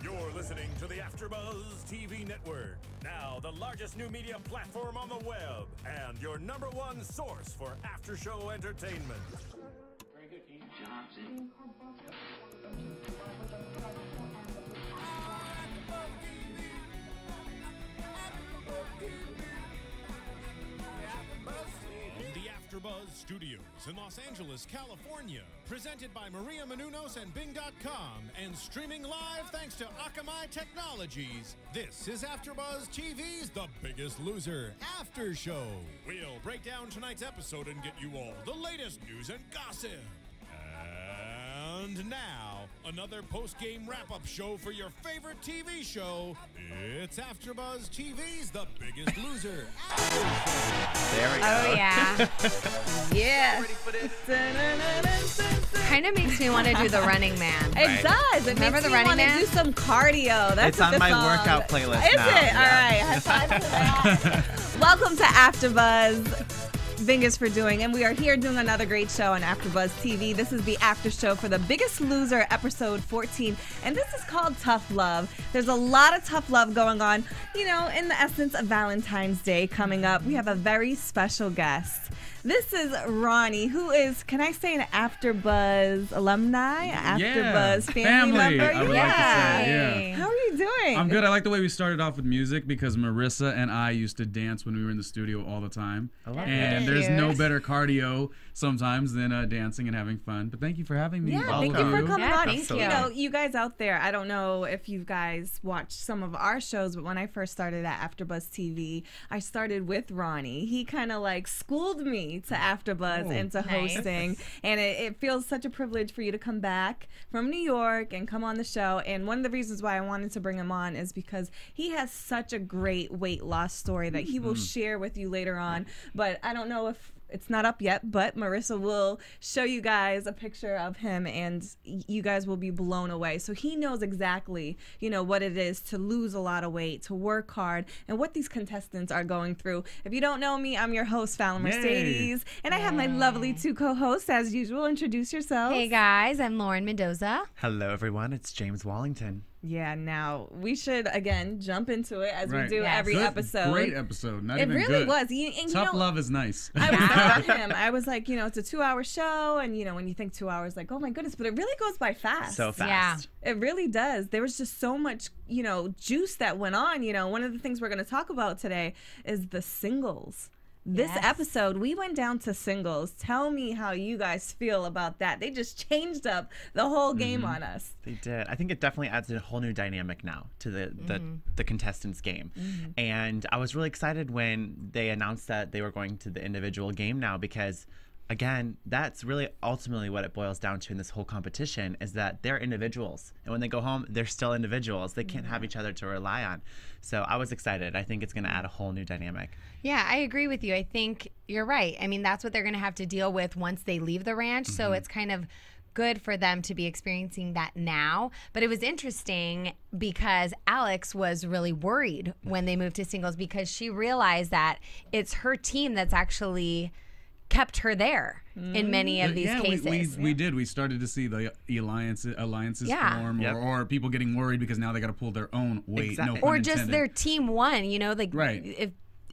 You're listening to the AfterBuzz TV Network, now the largest new media platform on the web, and your #1 source for after-show entertainment. Very good, Ian Johnson. AfterBuzz Studios in Los Angeles, California. Presented by Maria Menounos and Bing.com and streaming live thanks to Akamai Technologies. This is AfterBuzz TV's The Biggest Loser After Show. We'll break down tonight's episode and get you all the latest news and gossip. And now, another post-game wrap-up show for your favorite TV show. It's AfterBuzz TV's The Biggest Loser. There we go. Oh, yeah. Yeah. Kind of makes me want to do the Running Man. It does. It Remember makes the me Running want to Man? do some cardio. That's It's what on the my song. workout playlist Is now. it? Yeah. All right. High five for that. Welcome to AfterBuzz. Bingus for doing, and we are here doing another great show on AfterBuzz TV. This is the after show for The Biggest Loser, episode 14, and this is called Tough Love. There's a lot of tough love going on, you know, in the essence of Valentine's Day coming up. We have a very special guest. This is Ronnie, who is, can I say, an AfterBuzz alumni, AfterBuzz family member? I would like to say, yeah. How are you doing? I'm good. I like the way we started off with music because Marissa and I used to dance when we were in the studio all the time. And there's no better cardio sometimes than dancing and having fun. But thank you for having me. Yeah, all thank of you for coming on. thank you. You know, you guys out there, I don't know if you guys watched some of our shows, but when I first started at AfterBuzz TV, I started with Ronnie. He kind of like schooled me to AfterBuzz and to hosting. And it feels such a privilege for you to come back from New York and come on the show. And one of the reasons why I wanted to bring him on is because he has such a great weight loss story that he will share with you later on. But I don't know if it's not up yet, but Marissa will show you guys a picture of him and you guys will be blown away. So he knows exactly, you know, what it is to lose a lot of weight, to work hard, and what these contestants are going through. If you don't know me, I'm your host, Fallon Mercedes, and I have my lovely two co-hosts as usual. Introduce yourselves. Hey, guys. I'm Lauren Mendoza. Hello, everyone. It's James Wallington. Yeah, now we should, again, jump into it as we do Yes. every Good, episode. Great episode. Not It even really good. was. And, you Tough know, love is nice. I was telling him, I was like, you know, it's a 2-hour show, and you know, when you think 2 hours, like, oh my goodness, but it really goes by fast. So fast. It really does. There was just so much, you know, juice that went on. You know, one of the things we're going to talk about today is the singles. This episode, we went down to singles. Tell me how you guys feel about that. They just changed up the whole game on us. They did. I think it definitely adds a whole new dynamic now to the contestants' game. And I was really excited when they announced that they were going to the individual game now because, again, that's really ultimately what it boils down to in this whole competition is that they're individuals. And when they go home, they're still individuals. They can't have each other to rely on. So I was excited. I think it's going to add a whole new dynamic. Yeah, I agree with you. I think you're right. I mean, that's what they're going to have to deal with once they leave the ranch. So it's kind of good for them to be experiencing that now. But it was interesting because Alex was really worried when they moved to singles because she realized that it's her team that's actually kept her there in many of these cases. We did. We started to see the alliances form or people getting worried because now they got to pull their own weight. Exactly. No pun or just intended. their team won, you know, like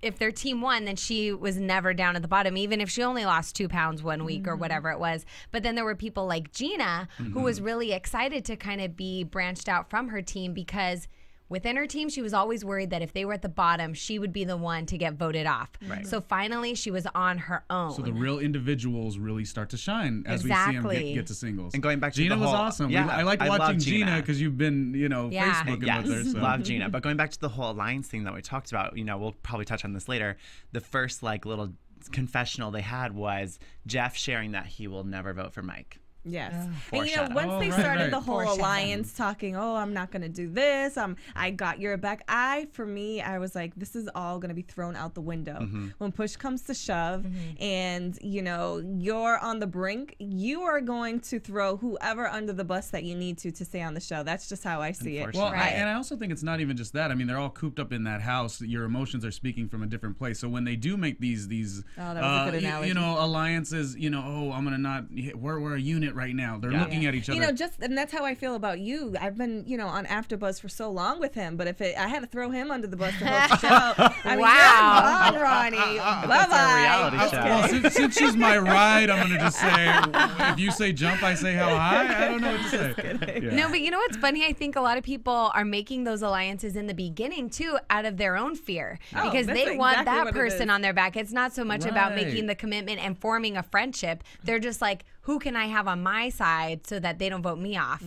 if their team won, then she was never down at the bottom, even if she only lost 2 pounds 1 week or whatever it was. But then there were people like Gina who was really excited to kind of be branched out from her team because within her team, she was always worried that if they were at the bottom, she would be the one to get voted off. So finally, she was on her own. So the real individuals really start to shine as we see them get to singles. And going back to Gina the was whole, awesome. Yeah, I liked watching Gina because you've been, you know, Facebooking with her. So. Love Gina. But going back to the whole alliance thing that we talked about, you know, we'll probably touch on this later. The first like little confessional they had was Jeff sharing that he will never vote for Mike. Yes. And you know, once they started the whole alliance talking, oh, I'm not going to do this. I got your back. For me, I was like, this is all going to be thrown out the window. When push comes to shove and, you know, you're on the brink, you are going to throw whoever under the bus that you need to stay on the show. That's just how I see it. Well, and I also think it's not even just that. I mean, they're all cooped up in that house. Your emotions are speaking from a different place. So when they do make these that was a good analogy. you know, alliances, you know, oh, I'm going to not, we're a unit right now. They're looking at each other. You know, and that's how I feel about you. I've been, on AfterBuzz for so long with him, but if I had to throw him under the bus to host the show, I mean, Wow. come on, Ronnie. That's our reality show. Well, since she's my ride, I'm gonna just say, if you say jump, I say how high. I don't know what to say. Yeah. No, but you know what's funny? I think a lot of people are making those alliances in the beginning too, out of their own fear, because that's they want exactly that what it person is. on their back. It's not so much about Right. making the commitment and forming a friendship. They're just like, who can I have on my side so that they don't vote me off?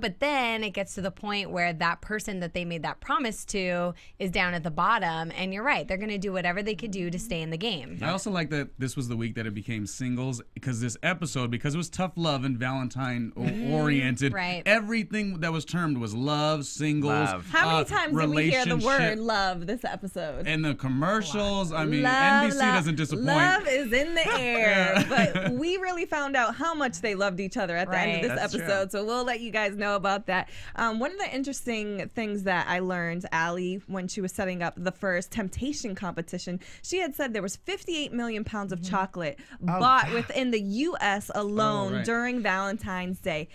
But then it gets to the point where that person that they made that promise to is down at the bottom, and you're right, they're going to do whatever they could do to stay in the game. I also like that this was the week that it became singles, because this episode, because it was tough love and Valentine oriented, Right. everything that was termed was love, singles. Love. How many times did we hear the word relationship. love this episode? And the commercials, I mean, Love, NBC love. doesn't disappoint. Love is in the air. But we really found out how much they loved each other at the end of Right. this That's episode. So we'll let you guys know about that. One of the interesting things that I learned, Allie, when she was setting up the first temptation competition, she had said there was 58 million pounds of chocolate bought within the U.S. alone right. during Valentine's Day.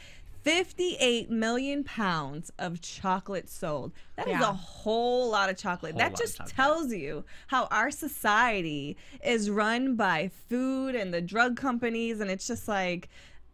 58 million pounds of chocolate sold. That is Yeah. a whole lot of chocolate. That lot of just chocolate. tells you how our society is run by food and the drug companies. And it's just like,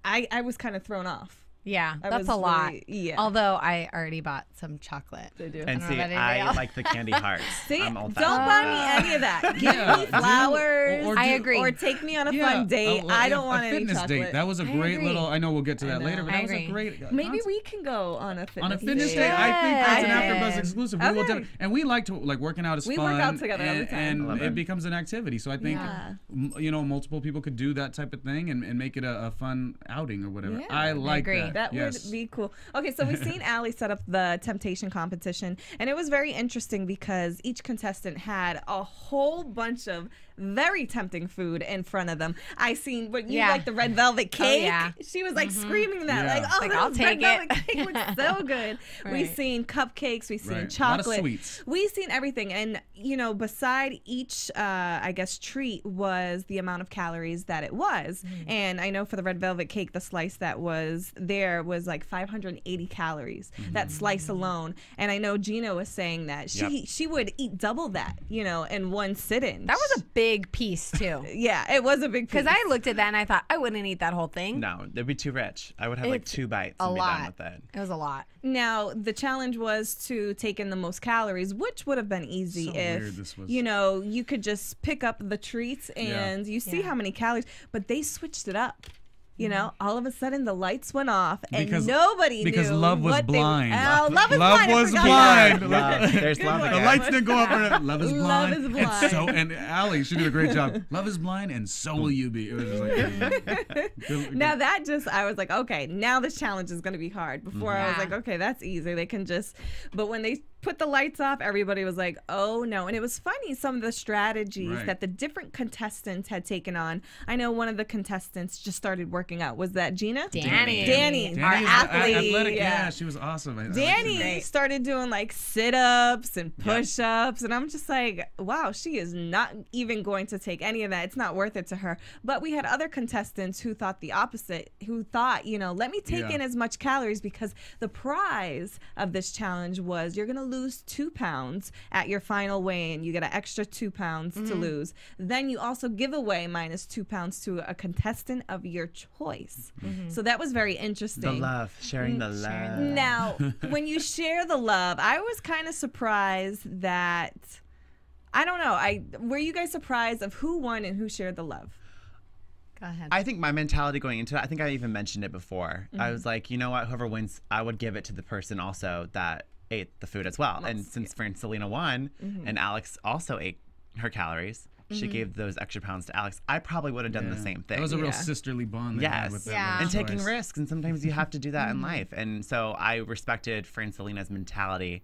I was kind of thrown off. Yeah, I that's was a lot. really- yeah. Although I already bought some chocolate. They do. And know see, about anybody I else. like the candy hearts. See, I'm don't old-fashioned buy with me that. any of that. Give Yeah, me do- flowers. or I do- agree. Or take me on a fun date. I don't want a any fitness chocolate. date. That was a great agree. little. I know we'll get to that know. later, but I that was agree. a great. Maybe concept. we can go on a fitness On a fitness date. day, I think that's an Yes. AfterBuzz exclusive. We will Okay. definitely, and we like to working out is We fun. work out together and, every time. and Love it it. becomes an activity. So I think Yeah. multiple people could do that type of thing and make it a fun outing or whatever. Yeah. I like agree. that. That yes. would be cool. Okay, so we've seen Allie set up the temptation competition, and it was very interesting because each contestant had a whole bunch of very tempting food in front of them. I seen what you Yeah. like the red velvet cake. yeah. She was like screaming that, Yeah. like, "Oh, Like, that I'll red take velvet it." cake looks so good." We've Right. seen cupcakes, we've seen Right. A lot of chocolate, sweets. we've seen everything, and beside each, I guess, treat was the amount of calories that it was. And I know for the red velvet cake, the slice that was there was like 580 calories. That slice alone. And I know Gina was saying that she would eat double that, in one sit-in. That was a big piece too. Yeah, it was a big piece. Because I looked at that and I thought I wouldn't eat that whole thing. No, they'd be too rich. I would have like It's 2 bites a and be done lot. with it. It was a lot. Now, the challenge was to take in the most calories, which would have been easy So if, weird this was. you could just pick up the treats and you see Yeah. how many calories, but they switched it up. All of a sudden the lights went off and Because- nobody because knew love was what blind. They, oh, love is Love blind. I was forgot blind. that. Love. There's love one. The again. lights didn't go up. Love is Love blind. is And blind. and Allie, she did a great job. Love is blind, and so will you be. It was just like, Now I was like, okay, now this challenge is going to be hard. Before I was Yeah. like, okay, that's easy. They can but when they put the lights off, everybody was like, oh no. And it was funny, some of the strategies Right. that the different contestants had taken on. I know one of the contestants just started working out. Was that Gina? Danny. Danny, our Danny was athlete. athletic. Yeah. Yeah, she was awesome. I liked Danny her. started doing like sit-ups and push-ups, and I'm just like, wow, she is not even going to take any of that. It's not worth it to her. But we had other contestants who thought the opposite, who thought, let me take in as much calories, because the prize of this challenge was you're going to lose 2 pounds at your final weigh-in. You get an extra 2 pounds to lose. Then you also give away minus 2 pounds to a contestant of your choice. So that was very interesting. The love, sharing the love. Now, when you share the love, I was kind of surprised that, I don't know, were you guys surprised of who won and who shared the love? Go ahead. I think my mentality going into it, I think I even mentioned it before. I was like, you know what, whoever wins, I would give it to the person also that ate the food as well. And since Francelina won and Alex also ate her calories, she gave those extra pounds to Alex. I probably would have done the same thing. That was a real Yeah. sisterly bond they had Yes. with that Yeah. little And taking choice. risks, and sometimes you have to do that in life. And so I respected Francelina's mentality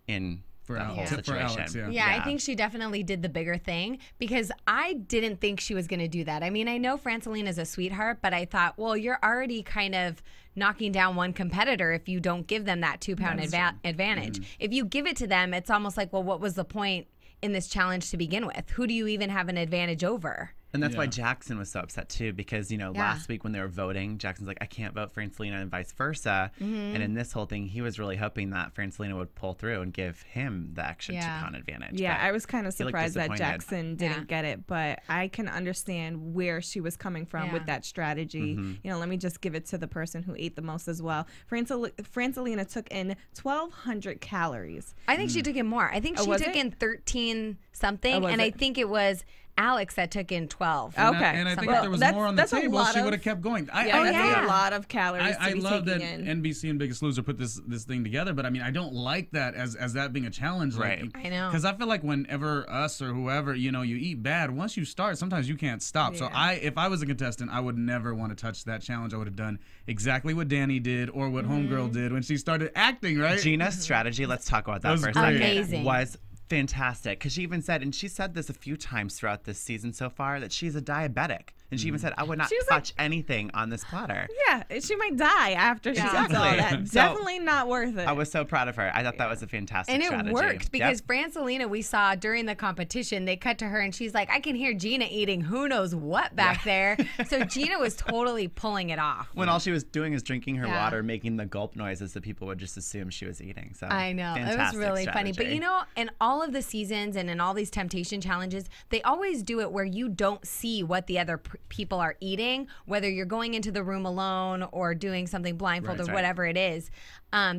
in For that Alex. whole For situation. Alex, yeah. Yeah, I think she definitely did the bigger thing, because I didn't think she was going to do that. I mean, I know Francelina is a sweetheart, but I thought, well, you're already kind of knocking down one competitor if you don't give them that 2 pound advantage. If you give it to them, it's almost like, well, what was the point in this challenge to begin with? Who do you even have an advantage over? And that's why Jackson was so upset too, because last week when they were voting, Jackson's like, I can't vote for Angelina and vice versa. And in this whole thing, he was really hoping that Angelina would pull through and give him the extra 2-pound advantage. Yeah, but I was kind of surprised that Jackson didn't get it, but I can understand where she was coming from with that strategy. Let me just give it to the person who ate the most as well. Francelina took in 1,200 calories. I think she took in more. I think she took in 13 something, and I think it was Alex that took in 12. And I think if there was more on the table, she would have kept going. That's a lot of calories I to be love that in. NBC and Biggest Loser put this thing together, but I mean, I don't like that as that being a challenge. Right. Like, I know. Because I feel like whenever us or whoever, you eat bad, once you start, sometimes you can't stop. So if I was a contestant, I would never want to touch that challenge. I would have done exactly what Danny did or what Homegirl did when she started acting, right? Gina's strategy, let's talk about that for a second. Amazing. Was fantastic, because she even said, and she said this a few times throughout this season so far, that she's a diabetic, and she even said, I would not touch anything on this platter. Yeah, she might die after she does all that. Definitely not worth it. I was so proud of her. I thought that was a fantastic strategy. And it worked, because Francelina, we saw during the competition, they cut to her and she's like, I can hear Gina eating who knows what back there. So Gina was totally pulling it off. When all she was doing is drinking her water, making the gulp noises that people would just assume she was eating. So I know. It was really funny. But in all of the seasons and in all these temptation challenges, they always do it where you don't see what the other people are eating, whether you're going into the room alone or doing something blindfolded or whatever it is.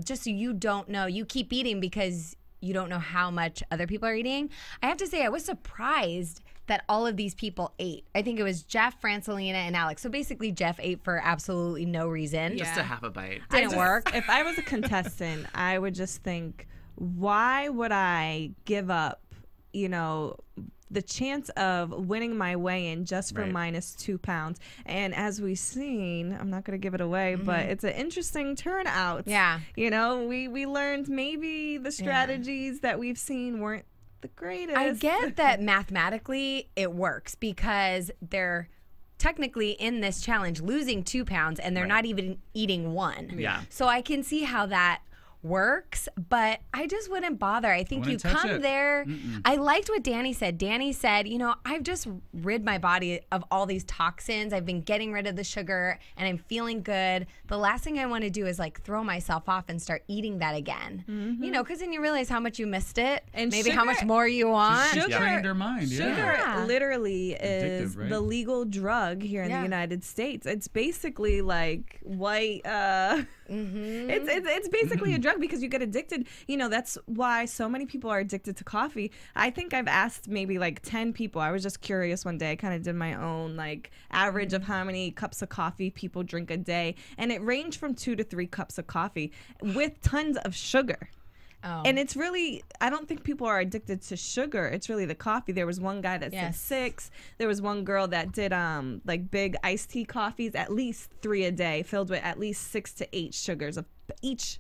Just so you don't know. You keep eating because you don't know how much other people are eating. I have to say, I was surprised that all of these people ate. I think it was Jeff, Francelina, and Alex. So basically, Jeff ate for absolutely no reason. Just a half a bite. Didn't work. If I was a contestant, I would just think, why would I give up, the chance of winning my way in just for minus 2 pounds? And as we've seen, I'm not going to give it away, but it's an interesting turnout. Yeah. We learned maybe the strategies that we've seen weren't the greatest. I get that mathematically it works, because they're technically in this challenge losing 2 pounds and they're not even eating one. Yeah. So I can see how that works, but I just wouldn't bother. I think you come there. I liked what Danny said. Danny said, I've just rid my body of all these toxins. I've been getting rid of the sugar and I'm feeling good. The last thing I want to do is throw myself off and start eating that again. Because then you realize how much you missed it and maybe how much more you want. She trained her mind. Sugar literally is addictive, right? the legal drug here in the United States. It's basically like white. It's basically a drug, because you get addicted. That's why so many people are addicted to coffee. I think I've asked maybe 10 people. I was just curious one day. I kind of did my own average of how many cups of coffee people drink a day, and it ranged from 2 to 3 cups of coffee with tons of sugar. And it's really, I don't think people are addicted to sugar. It's really the coffee. There was one guy that said 6. There was one girl that did big iced tea coffees, at least 3 a day, filled with at least 6 to 8 sugars of each.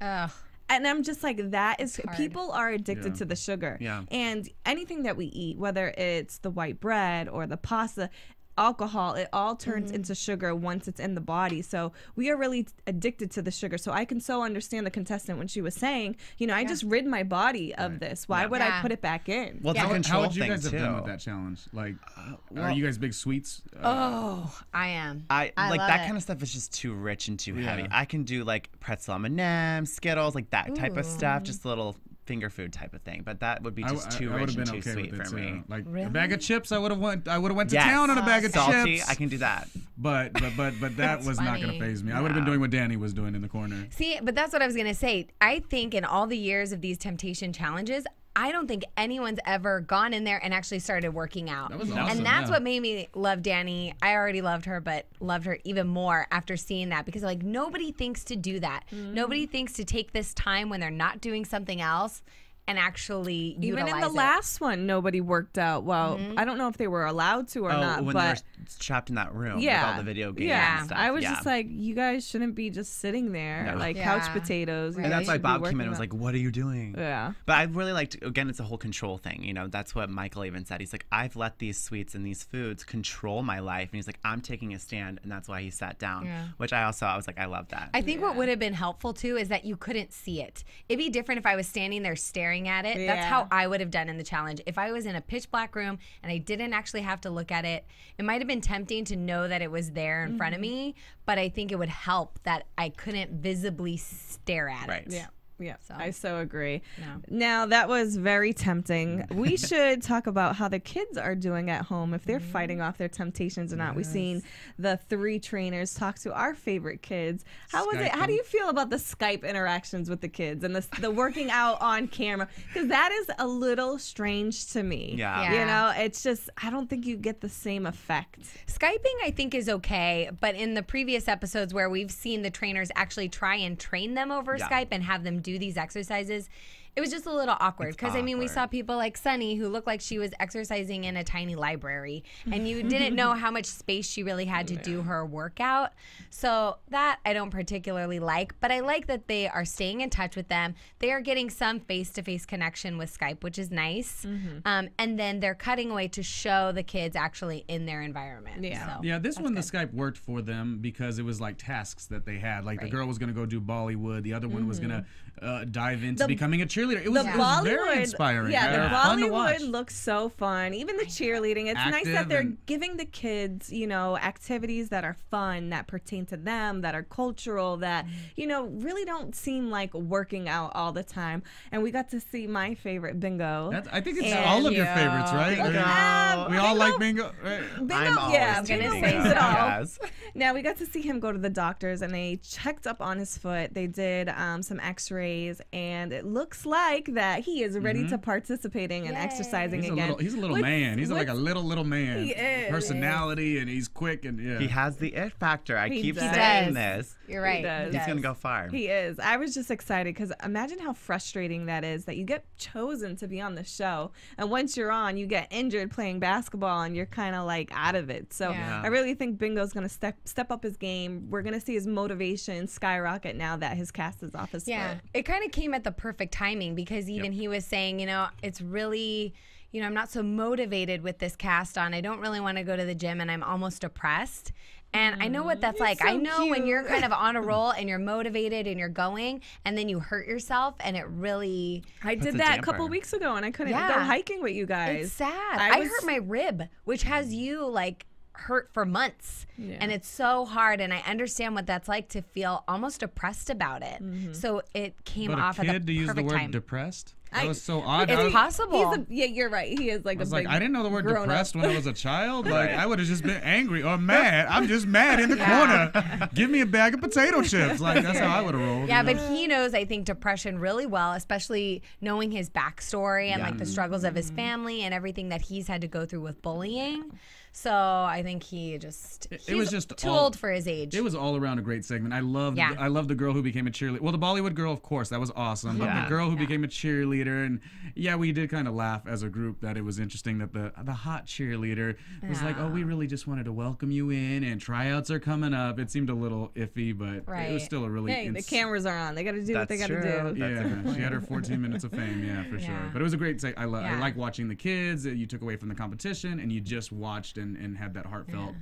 And I'm just like, that is, people are addicted to the sugar. Yeah. And anything that we eat, whether it's the white bread or the pasta, alcohol, it all turns into sugar once it's in the body. So we are really addicted to the sugar. So I can so understand the contestant when she was saying, I just rid my body of this. Why would I put it back in? Well, how would you guys have done with that challenge? Are you guys big sweets? I am. I like love that it. kind of stuff is just too rich and too heavy. I can do pretzel M&Ms, Skittles, that type of stuff, just a little finger food type of thing, but that would be just too rich and too sweet for me. A bag of chips, I would have went to town on a bag of salty, chips. I can do that. But that was not going to faze me. I would have been doing what Danny was doing in the corner. See, but that's what I was going to say. I think in all the years of these temptation challenges, I don't think anyone's ever gone in there and actually started working out. That was awesome, and that's what made me love Danny. I already loved her, but loved her even more after seeing that, because nobody thinks to do that. Nobody thinks to take this time when they're not doing something else and actually even utilize in the last one, nobody worked out. Well, I don't know if they were allowed to or not. When but they were trapped in that room with all the video games and stuff. I was just like, you guys shouldn't be just sitting there couch potatoes. And that's why Bob came in and was like, what are you doing? Yeah. But I really liked, again, it's a whole control thing. That's what Michael even said. He's like, I've let these sweets and these foods control my life. And he's like, I'm taking a stand. And that's why he sat down, which I was like, I love that. I think what would have been helpful too is that you couldn't see it. It'd be different if I was standing there staring staring at it. That's how I would have done in the challenge. If I was in a pitch black room and I didn't actually have to look at it, it might have been tempting to know that it was there in front of me, but I think it would help that I couldn't visibly stare at it. Yeah. Yeah, So. I so agree. No. Now, that was very tempting. We should talk about how the kids are doing at home, if they're fighting off their temptations or not. We've seen the 3 trainers talk to our favorite kids. How was it? How do you feel about the Skype interactions with the kids and the working out on camera? Because that is a little strange to me. Yeah. You know, it's just, I don't think you get the same effect. Skyping, I think, is okay, but in the previous episodes where we've seen the trainers actually try and train them over Skype and have them do these exercises, it was just a little awkward because I mean we saw people like Sunny who looked like she was exercising in a tiny library and you didn't know how much space she really had to do her workout. So that I don't particularly like, but I like that they are staying in touch with them. They are getting some face-to-face connection with Skype, which is nice. And then they're cutting away to show the kids actually in their environment. Yeah. So Yeah, this one, that's the Skype worked for them because it was like tasks that they had. Like the girl was going to go do Bollywood. The other one was going to dive into becoming a cheerleader. It was very inspiring. Yeah, the fun to watch. Bollywood looks so fun. Even the cheerleading. It's nice that Active they're and- giving the kids, you know, activities that are fun, that pertain to them, that are cultural, that, you know, really don't seem like working out all the time. And we got to see my favorite, Bingo. I think it's And all of your you. favorites, right? We all like bingo. Right? Bingo, I'm yeah, always Bingo team says Bingo. it all. Yes. Now, we got to see him go to the doctors, and they checked up on his foot. They did some x-rays, and it looks like that he is ready to participating and exercising again. He's a little man. He's like a little man. He is. Personality, and he's quick, and He has the it factor. I He keep does. saying He this. You're right. does. He's going to go far. He is. I was just excited because imagine how frustrating that is that you get chosen to be on the show. And once you're on, you get injured playing basketball and you're kind of like out of it. So Yeah. I really think Bingo's going to step up his game. We're going to see his motivation skyrocket now that his cast is off his foot. It kind of came at the perfect timing because even he was saying, you know, it's really, you know, I'm not so motivated with this cast on. I don't really want to go to the gym and I'm almost depressed. And I know what that's like. so I know when cute. you're kind of on a roll and you're motivated and you're going and then you hurt yourself and it really... I Puts did a that a couple damper. weeks ago and I couldn't go Yeah. hiking with you guys. It's sad. I I was- hurt my rib, which has you like hurt for months. Yeah. And it's so hard. And I understand what that's like to feel almost depressed about it. So it came But off a at the kid to use the perfect word time. depressed? That was so odd. It's I was, possible. Yeah, you're right. He is like I was a big like, I didn't know the word grown-up. depressed when I was a child. Like, I would have just been angry or mad. I'm just mad in the corner. Give me a bag of potato chips. Like, that's how I would have rolled. Yeah, you know? but he knows, I think, depression really well, especially knowing his backstory and like the struggles of his family and everything that he's had to go through with bullying. So I think he just It was he's just too all- old for his age. It was all around a great segment. I loved Yeah. I loved the girl who became a cheerleader. Well, the Bollywood girl, of course, that was awesome. But the girl who became a cheerleader, and yeah, we did kind of laugh as a group that it was interesting that the hot cheerleader was like, oh, we really just wanted to welcome you in, and tryouts are coming up. It seemed a little iffy, but it was still a really Hey, the cameras are on. They got to do what they got to true. do. Yeah, she had her 14 minutes of fame, yeah, for sure. Yeah. But it was a great I Yeah. like watching the kids. You took away from the competition, and you just watched and had that heartfelt,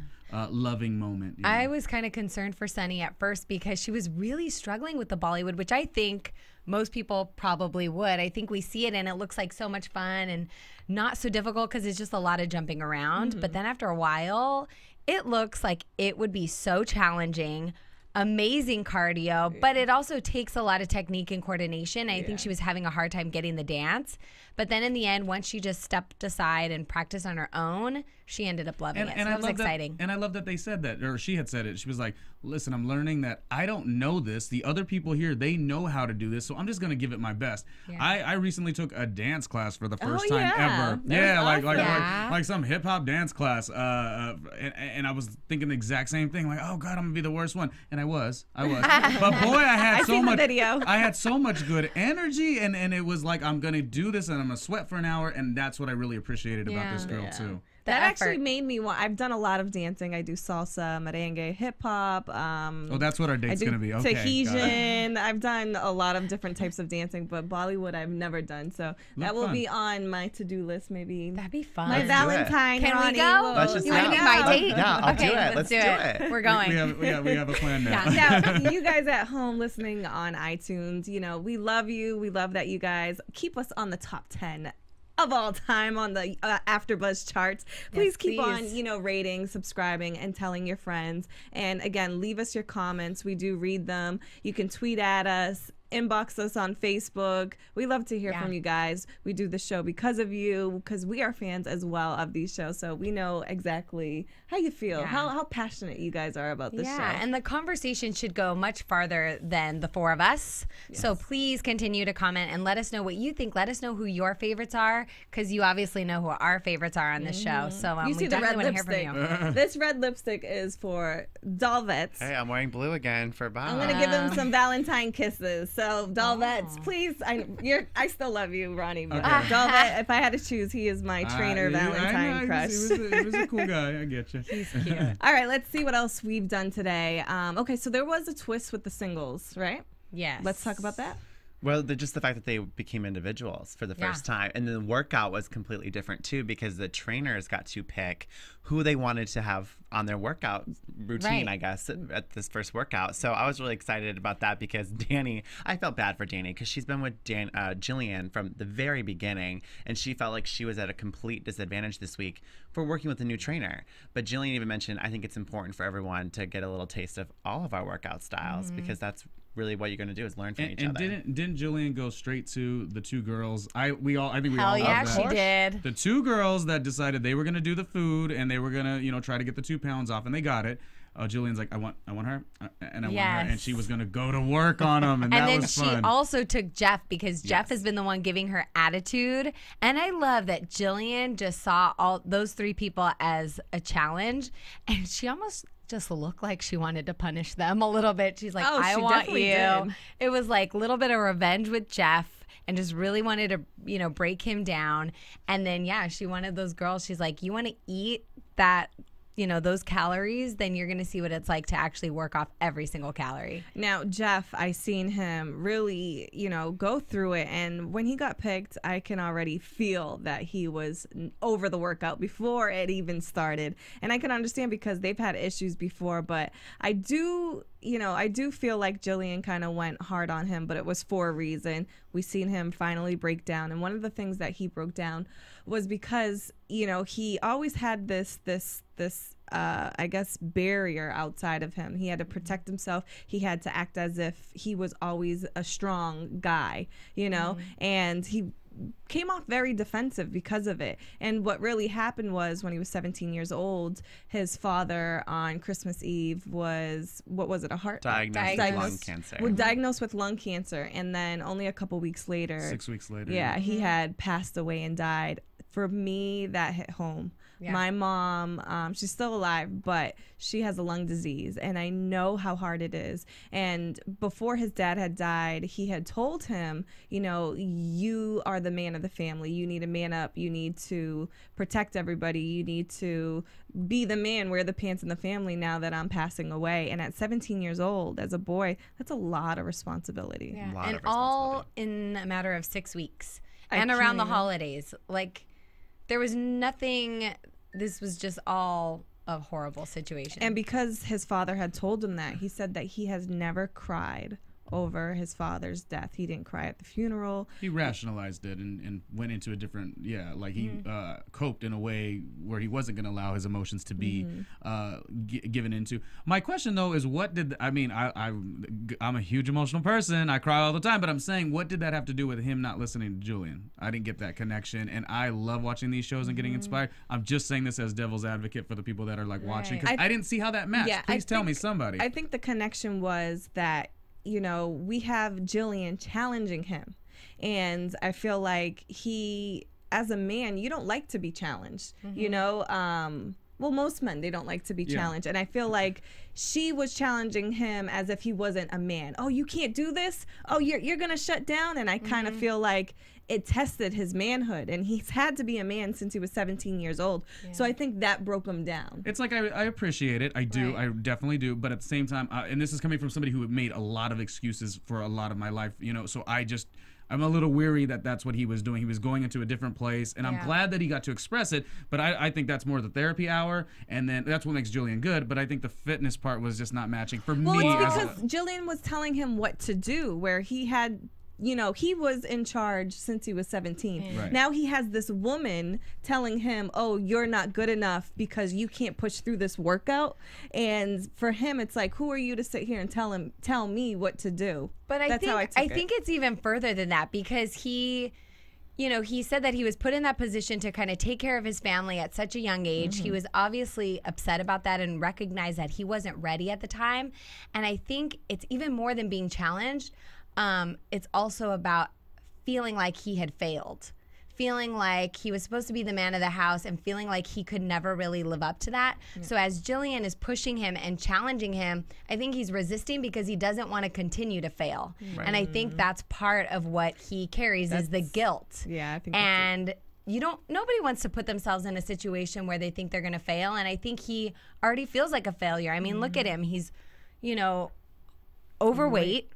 loving moment. You know? I was kind of concerned for Sunny at first because she was really struggling with the Bollywood, which I think most people probably would. I think we see it and it looks like so much fun and not so difficult because it's just a lot of jumping around. But then after a while, it looks like it would be so challenging. Amazing cardio, but it also takes a lot of technique and coordination. I think she was having a hard time getting the dance. But then in the end, once she just stepped aside and practiced on her own, she ended up loving it. So it was exciting. And I love that they said that, or she had said it. She was like, listen, I'm learning that I don't know this. The other people here, they know how to do this, so I'm just going to give it my best. Yeah. I recently took a dance class for the first Oh, time yeah. ever. That Yeah, was like, awesome. like some hip hop dance class. And I was thinking the exact same thing. Like, oh God, I'm gonna be the worst one. And I was. But boy, I had so seen the much video. I had so much good energy, and it was like, I'm gonna do this and I'm gonna sweat for an hour, and that's what I really appreciated about this girl too. That effort. actually made me want. I've done a lot of dancing. I do salsa, merengue, hip hop. Oh, that's what our date's I do gonna be. Okay, Tahitian. I've done a lot of different types of dancing, but Bollywood I've never done. So that will be on my to-do list. Maybe That'd be fun. my Valentine. Can Ronnie, we go? will- Let's just You want to go. be my date? Yeah, I'll okay, do it. let's do it. We're going. we have a plan now. Now, you guys at home listening on iTunes, we love you. We love that you guys keep us on the top 10 of all time on the AfterBuzz charts. Please keep on, rating, subscribing, and telling your friends. And again, leave us your comments. We do read them. You can tweet at us, inbox us on Facebook. We love to hear from you guys. We do the show because of you, because we are fans as well of these shows. So we know exactly how you feel, how passionate you guys are about this show. Yeah, and the conversation should go much farther than the four of us. Yes. So please continue to comment and let us know what you think. Let us know who your favorites are, because you obviously know who our favorites are on this show. So you see we the red definitely want to hear lipstick. from you. This red lipstick is for Dalvets. Hey, I'm wearing blue again for Bob. I'm gonna give him some Valentine kisses. So Dalvets, please. I still love you, Ronnie. But Dalvet, if I had to choose, he is my trainer Valentine crush. He was a cool guy. I get you. He's cute. All right, let's see what else we've done today. Okay, so there was a twist with the singles, right? Yes. Let's talk about that. Well, just the fact that they became individuals for the first time. And the workout was completely different, too, because the trainers got to pick who they wanted to have on their workout routine, I guess, at this first workout. So I was really excited about that because I felt bad for Danny because she's been with Jillian from the very beginning, and she felt like she was at a complete disadvantage this week for working with a new trainer. But Jillian even mentioned, I think it's important for everyone to get a little taste of all of our workout styles because that's really what you're going to do is learn from each other. And didn't Jillian go straight to the two girls? I think we all Hell love yeah, that. she did. The two girls that decided they were going to do the food and they were going to, try to get the 2 pounds off, and they got it. Jillian's like, I want her, and I want her, and she was going to go to work on them, and that was fun. And then she also took Jeff because Jeff has been the one giving her attitude, and I love that Jillian just saw all those 3 people as a challenge, and she almost just looked like she wanted to punish them a little bit. She's like, I want you. Did. It was like a little bit of revenge with Jeff and just really wanted to, break him down. And then, she wanted those girls. She's like, you want to eat that, those calories, then you're going to see what it's like to actually work off every single calorie. Now, Jeff, I seen him really, go through it. And when he got picked, I can already feel that he was over the workout before it even started. And I can understand because they've had issues before. But I do feel like Jillian kind of went hard on him, but it was for a reason. We seen him finally break down. And one of the things that he broke down was because, he always had this I guess barrier outside of him. He had to protect himself. He had to act as if he was always a strong guy, and he came off very defensive because of it. And what really happened was when he was 17 years old, his father on Christmas Eve was, a heart diagnosed with lung cancer. Was diagnosed with lung cancer, and then only a couple weeks later, 6 weeks later, he had passed away and died. For me, that hit home. Yeah. My mom, she's still alive, but she has a lung disease, and I know how hard it is. And before his dad had died, he had told him, you are the man of the family. You need to man up. You need to protect everybody. You need to be the man, wear the pants in the family now that I'm passing away. And at 17 years old, as a boy, that's a lot of responsibility. Yeah. And all in a matter of 6 weeks. And around the holidays. Like, there was nothing, this was just all a horrible situation. And because his father had told him that, he said that he has never cried over his father's death. He didn't cry at the funeral. He rationalized it and went into a different, he coped in a way where he wasn't going to allow his emotions to be given into. My question, though, is I'm a huge emotional person. I cry all the time, but I'm saying, what did that have to do with him not listening to Julian? I didn't get that connection, and I love watching these shows and getting inspired. I'm just saying this as devil's advocate for the people that are watching, because I didn't see how that matched. Please tell me, somebody. I think the connection was that we have Jillian challenging him. And I feel like he, as a man, you don't like to be challenged, well, most men, they don't like to be challenged. And I feel like she was challenging him as if he wasn't a man. Oh, you can't do this? Oh, you're going to shut down? And I kind of feel like it tested his manhood, and he's had to be a man since he was 17 years old. So I think that broke him down. It's like I appreciate it. I do. I definitely do. But at the same time, and this is coming from somebody who made a lot of excuses for a lot of my life, you know, so I'm a little weary that that's what he was doing. He was going into a different place, and I'm glad that he got to express it, but I think that's more the therapy hour, and then that's what makes Jillian good, but I think the fitness part was just not matching for me. Well, it's because Jillian was telling him what to do, where he had, you know, he was in charge since he was 17. Right. Now he has this woman telling him, oh, you're not good enough because you can't push through this workout. And for him, it's like, who are you to sit here and tell me what to do? But I think it's even further than that, because he, you know, he said that he was put in that position to kind of take care of his family at such a young age. He was obviously upset about that and recognized that he wasn't ready at the time. And I think it's even more than being challenged. It's also about feeling like he had failed, feeling like he was supposed to be the man of the house, and feeling like he could never really live up to that. So as Jillian is pushing him and challenging him, I think he's resisting because he doesn't want to continue to fail. And I think that's part of what he carries is the guilt. Yeah, I think nobody wants to put themselves in a situation where they think they're going to fail. And I think he already feels like a failure. I mean, look at him. He's, you know, overweight.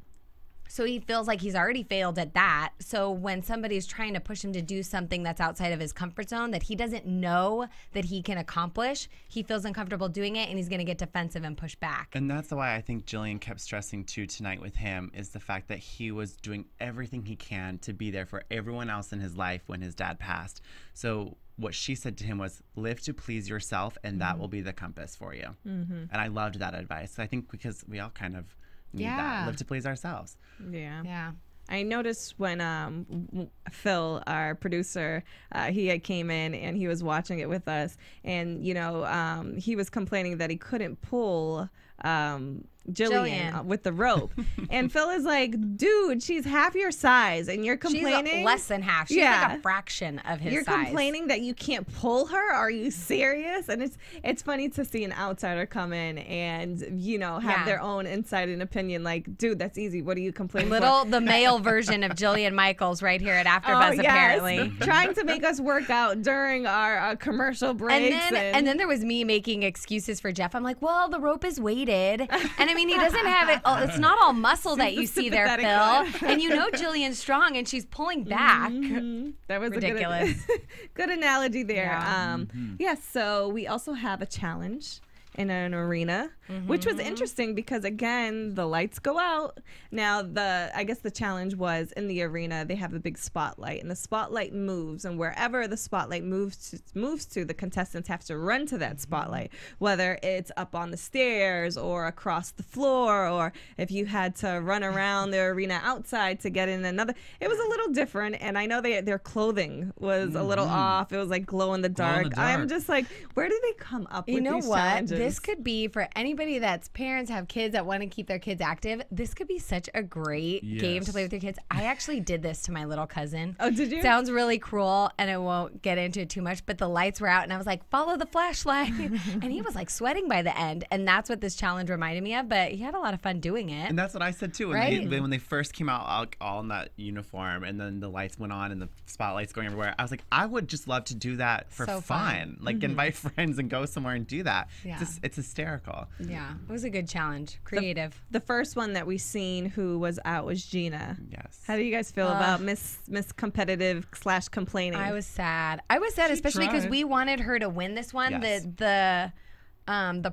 So he feels like he's already failed at that. So when somebody's trying to push him to do something that's outside of his comfort zone that he doesn't know that he can accomplish, he feels uncomfortable doing it, and he's going to get defensive and push back. And that's why I think Jillian kept stressing too tonight with him, is the fact that he was doing everything he can to be there for everyone else in his life when his dad passed. So what she said to him was, live to please yourself, and that will be the compass for you. And I loved that advice. I think because we all kind of need that. Live to please ourselves. Yeah. I noticed when Phil, our producer, he came in and he was watching it with us, and you know, he was complaining that he couldn't pull Jillian with the rope. And Phil is like, dude, she's half your size and you're complaining. She's less than half. She's like a fraction of his size. You're complaining that you can't pull her? Are you serious? And it's funny to see an outsider come in and, you know, have their own insight and opinion. Like, dude, that's easy. What are you complaining for? The male version of Jillian Michaels right here at AfterBuzz, apparently. Trying to make us work out during our commercial breaks. And then there was me making excuses for Jeff. I'm like, well, the rope is weighted. And I mean, he doesn't have it. It's not all muscle that you see there, Phil. And you know Jillian's strong and she's pulling back. That was ridiculous. Good analogy there. So we also have a challenge in an arena, which was interesting because, again, the lights go out. Now, I guess the challenge was in the arena, they have a big spotlight, and the spotlight moves, and wherever the spotlight moves to, the contestants have to run to that spotlight, whether it's up on the stairs or across the floor, or if you had to run around the arena outside to get in another. It was a little different, and I know their clothing was a little off. It was like glow in the dark. I'm just like, where do they come up with these challenges? This could be for anybody that's parents, have kids that want to keep their kids active. This could be such a great game to play with your kids. I actually did this to my little cousin. Oh, did you? Sounds really cruel, and I won't get into it too much, but the lights were out, and I was like, follow the flashlight. And he was like sweating by the end, and that's what this challenge reminded me of, but he had a lot of fun doing it. And that's what I said too. When they first came out all in that uniform, and then the lights went on and the spotlights going everywhere, I was like, I would just love to do that for fun. Like invite friends and go somewhere and do that. Yeah. It's hysterical. Yeah, it was a good challenge. Creative. The first one that we seen who was out was Gina. Yes. How do you guys feel about Miss Competitive / complaining? I was sad. Especially because we wanted her to win this one. Yes. The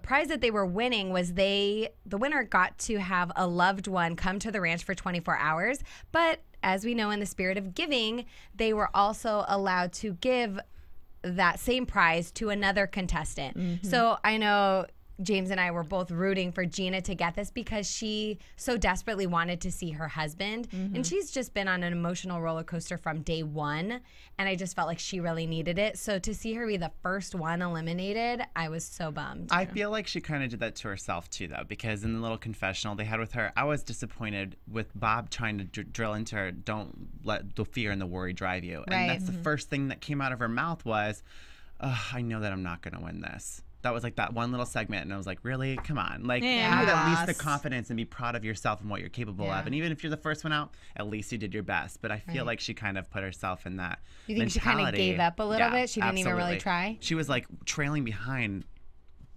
prize that they were winning was the winner got to have a loved one come to the ranch for 24 hours. But as we know, in the spirit of giving, they were also allowed to give that same prize to another contestant. So I know James and I were both rooting for Gina to get this because she so desperately wanted to see her husband. And she's just been on an emotional roller coaster from day one. And I just felt like she really needed it. So to see her be the first one eliminated, I was so bummed. I feel like she kind of did that to herself too, though, because in the little confessional they had with her, I was disappointed with Bob trying to drill into her, don't let the fear and the worry drive you. And that's the first thing that came out of her mouth was, I know that I'm not going to win this. that was like that one little segment, and I was like, really? Come on. Like, you Yeah. need at least Boss. the confidence and be proud of yourself and what you're capable of. And even if you're the first one out, at least you did your best. But I feel like she kind of put herself in that You think she kind of mentality. gave up a little Yeah, bit? She didn't even really absolutely. try? She was like trailing behind.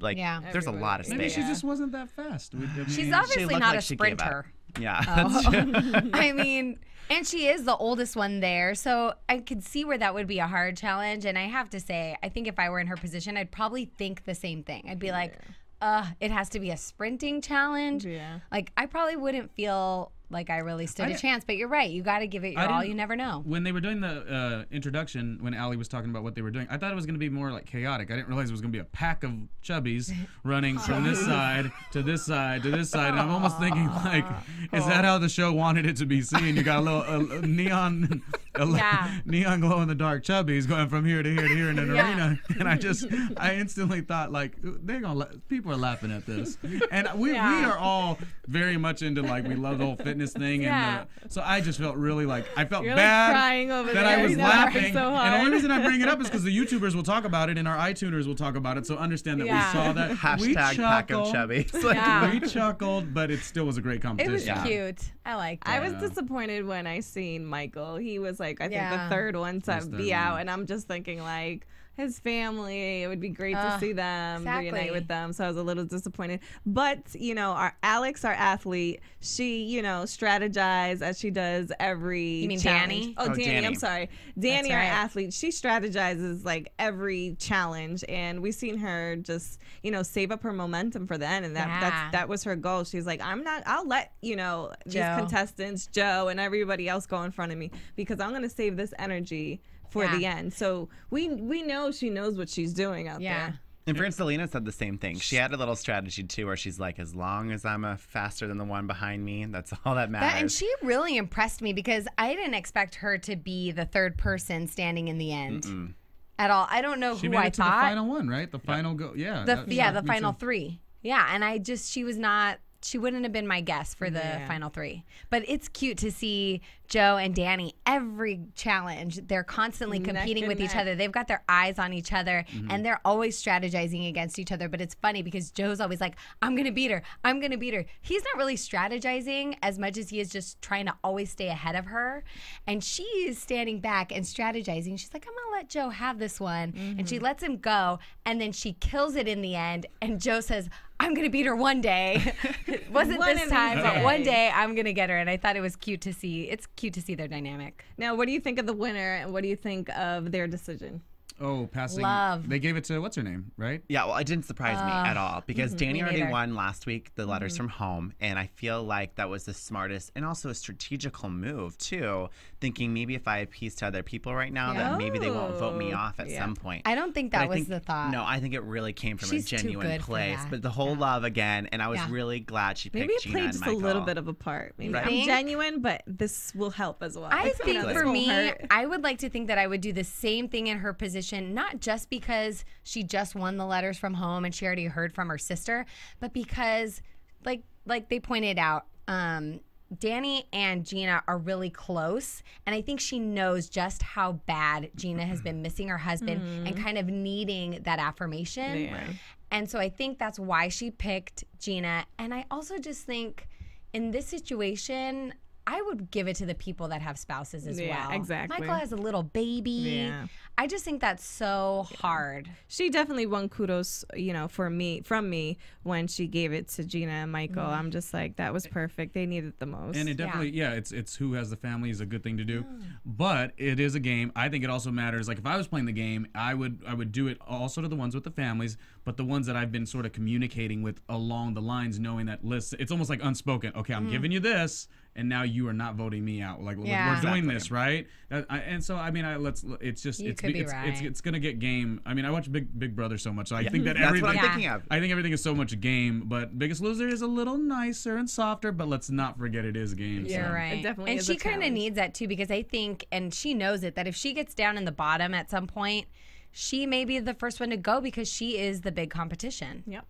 Like, Yeah. there's a lot of space. Maybe she just wasn't that fast. She's obviously looked not like a she gave up. sprinter. Yeah. I mean, and she is the oldest one there, so I could see where that would be a hard challenge. And I have to say, I think if I were in her position, I'd probably think the same thing. I'd be like, it has to be a sprinting challenge. Yeah. Like, I probably wouldn't feel like I really stood a chance, but you're right. You got to give it your all. You never know. When they were doing the introduction, when Allie was talking about what they were doing, I thought it was going to be more like chaotic. I didn't realize it was going to be a pack of chubbies running from this side to this side to this side. And I'm almost thinking, like, is that how the show wanted it to be seen? You got a little neon glow in the dark chubbies going from here to here to here in an arena. And I instantly thought, like, people are laughing at this. And we are all very much into, like, we love the whole fitness thing, and so I just felt really like I felt You're bad like crying over that there. I was laughing. So and the only reason I bring it up is because the YouTubers will talk about it and our iTuners will talk about it. So understand that we saw that. Hashtag pack of chubbies. We chuckled, but it still was a great It competition. was cute. I liked it. I was disappointed when I seen Michael. He was like, I think the third one to First be third out, one. and I'm just thinking like his family. It would be great to see them reunite with them. So I was a little disappointed. But our Alex, our athlete, she strategized as she does every. You mean challenge. Danny? Oh, Danny. Danny. I'm sorry, Danny, That's our right. athlete. She strategizes like every challenge, and we seen her just save up her momentum for the end, and that was her goal. She's like, I'll let these Joe. contestants, Joe and everybody else go in front of me because I'm gonna save this energy for the end. So we know she knows what she's doing out there. And Selena said the same thing. She had a little strategy too, where she's like, as long as I'm faster than the one behind me, that's all that matters. And she really impressed me because I didn't expect her to be the third person standing in the end at all. I don't know She who made I it to thought. the final one, right? The final go. Yeah. The final three. Yeah, and she wouldn't have been my guess for the final three. But it's cute to see Joe and Danny every challenge. They're constantly competing with each other. They've got their eyes on each other, and they're always strategizing against each other. But it's funny because Joe's always like, I'm going to beat her. I'm going to beat her. He's not really strategizing as much as he is just trying to always stay ahead of her. And she is standing back and strategizing. She's like, I'm going to let Joe have this one. And she lets him go, and then she kills it in the end. And Joe says, I'm going to beat her one day. It wasn't this time, but one day I'm going to get her. And I thought it was cute to see. It's cute to see their dynamic. Now, what do you think of the winner, and what do you think of their decision? Oh, passing. Love. They gave it to what's her name, right? Yeah, well, it didn't surprise me at all because Danny Me already neither. won last week the letters from home, and I feel like that was the smartest and also a strategical move too. Thinking maybe if I appease to other people right now, that maybe they won't vote me off at some point. I don't think But that I was think- the thought. No, I think it really came from She's a too genuine good for place. that. But the whole love again, and I was Yeah. really glad she Maybe picked it Gina played and just Michael. a little bit of a part. Maybe You I'm think? genuine, but this will help as well. I think Exactly. for won't me, hurt. I would like to think that I would do the same thing in her position, not just because she just won the letters from home and she already heard from her sister, but because, like they pointed out, Danny and Gina are really close, and I think she knows just how bad Gina has been missing her husband and kind of needing that affirmation. Yeah. And so I think that's why she picked Gina. And I also just think in this situation, I would give it to the people that have spouses as well. Exactly. Michael has a little baby. Yeah. I just think that's so hard. She definitely won kudos, from me when she gave it to Gina and Michael. I'm just like, that was perfect. They needed it the most. And it definitely, it's who has the family is a good thing to do, but it is a game. I think it also matters. Like if I was playing the game, I would do it also to the ones with the families, but the ones that I've been sort of communicating with along the lines, knowing that it's almost like unspoken. Okay, I'm giving you this, and now you are not voting me out. Like we're doing this, right? And so I mean, it's just You could be right. it's gonna get game. I mean, I watch Big Brother so much, so I think that That's everything. what I'm thinking of. I think everything is so much game, but Biggest Loser is a little nicer and softer, but let's not forget it is game. You're so. right. It definitely and is she a kind of challenge. needs that too, because I think, and she knows it, that if she gets down in the bottom at some point, she may be the first one to go because she is the big competition. Yep.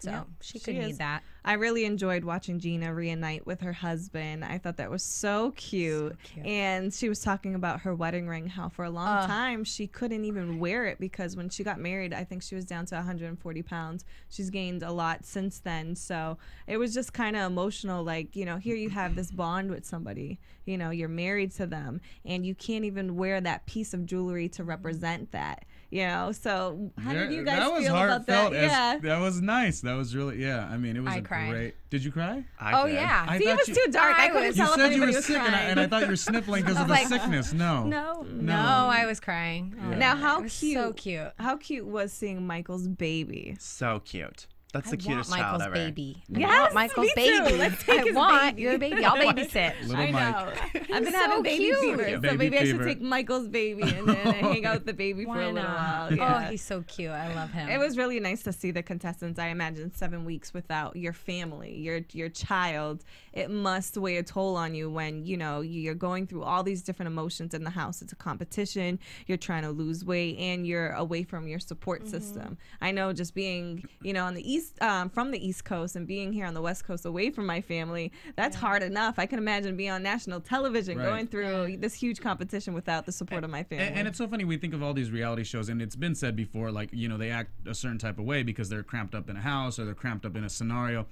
So she could need is. that. I really enjoyed watching Gina reunite with her husband. I thought that was so cute. And she was talking about her wedding ring, how for a long time she couldn't even wear it because when she got married, I think she was down to 140 pounds. She's gained a lot since then. So it was just kind of emotional. Like, you know, here you have this bond with somebody, you know, you're married to them and you can't even wear that piece of jewelry to represent that. You know, so how did you guys feel about that? Yeah, that was nice. That was really, I mean, it was great. Did you cry? Oh yeah. See, it was too dark. I couldn't tell if anybody anybody was was sick, crying. and I thought you were sniffling because of the sickness. No, I was crying. Yeah. Now, how It was cute? so cute. How cute was seeing Michael's baby? So cute. That's the I cutest want child Michael's ever. baby. Yes, I want Michael's me too. baby. Let's take I his want baby. your baby. I'll babysit. Little I Mike. know. I've been so having baby cute. fever, so Baby maybe I should fever. take Michael's baby and then hang out with the baby for a little while. Yeah. Oh, he's so cute. I love him. It was really nice to see the contestants. I imagine 7 weeks without your family, your child. It must weigh a toll on you when, you know, you're going through all these different emotions in the house. It's a competition. You're trying to lose weight and you're away from your support system. I know just being, you know, on the East, from the East Coast and being here on the West Coast away from my family, that's hard enough. I can imagine being on national television going through this huge competition without the support of my family. And it's so funny, we think of all these reality shows, and it's been said before, like, you know, they act a certain type of way because they're cramped up in a house or they're cramped up in a scenario.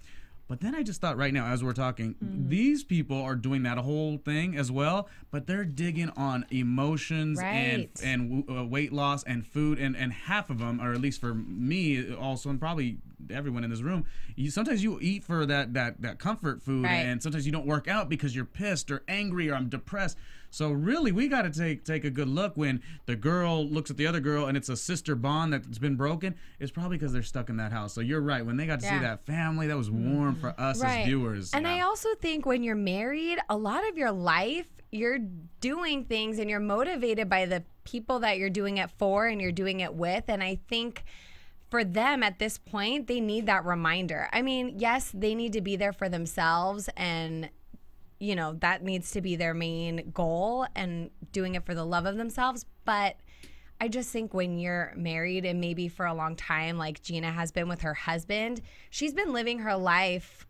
But then I just thought right now, as we're talking, these people are doing that whole thing as well, but they're digging on emotions and weight loss and food, and half of them, or at least for me also, and probably everyone in this room, sometimes you eat for that comfort food, and sometimes you don't work out because you're pissed or angry or I'm depressed. So really, we got to take a good look when the girl looks at the other girl and it's a sister bond that's been broken. It's probably because they're stuck in that house. So you're right. When they got to see that family, that was warm for us as viewers. And I also think when you're married, a lot of your life, you're doing things and you're motivated by the people that you're doing it for and you're doing it with. And I think for them at this point, they need that reminder. I mean, yes, they need to be there for themselves, and you know, that needs to be their main goal and doing it for the love of themselves. But I just think when you're married and maybe for a long time, like Gina has been with her husband, she's been living her life